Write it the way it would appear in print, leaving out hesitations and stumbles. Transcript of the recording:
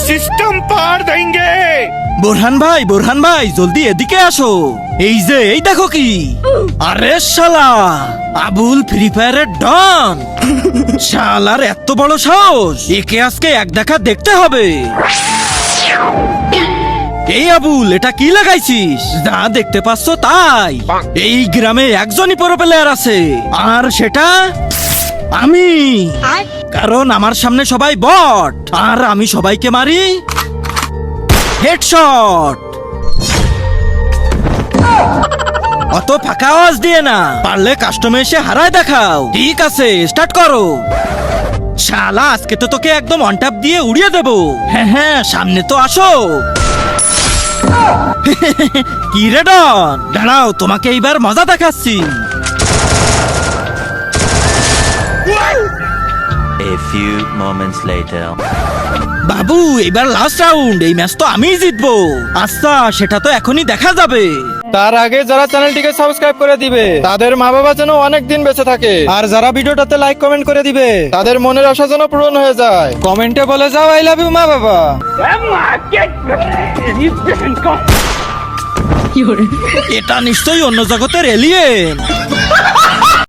System पार देंगे। বোরহান ভাই জলদি এদিকে আসো। এই দেখো কি, আরে শালা আবুল ফ্রি ফায়ারের ডন। শালার এত বড় সাহস, একে আজকে এক দেখা দেখতে হবে। এই আবুল, এটা কি লাগাইছিস? যা দেখতে পাচ্ছ তাই। এই গ্রামে একজনই প্রো প্লেয়ার আছে, আর সেটা আমি। কারণ আমার সামনে সবাই বট, আর আমি সবাইকে মারি হেডশট। অত ফাঁকা আওয়াজ দিয়ে না, পারলে কাস্টমে এসে হারায় দেখাও। ঠিক আছে, স্টার্ট করো। শালা আজকে তো তোকে একদম অন ট্যাপ দিয়ে উড়িয়ে দেবো। হ্যাঁ, সামনে তো আসো। কি রে ডন, দাঁড়াও, তোমাকে এইবার মজা দেখাচ্ছি। A few moments later. বাবু, এবার লাস্ট রাউন্ড, এই ম্যাচ তো আমিই জিতবো। আচ্ছা, সেটা তো এখনই দেখা যাবে। তার আগে যারা চ্যানেলটিকে সাবস্ক্রাইব করে দিবে তাদের মা বাবা যেন অনেক দিন বেঁচে থাকে, আর যারা ভিডিওটাতে লাইক কমেন্ট করে দিবে তাদের মনের আশা যেন পূরণ হয়ে যায়। কমেন্টে বলে যাও আই লাভ ইউ মা বাবা। এটা নিশ্চয়ই অন্য জগতের এলিয়েন।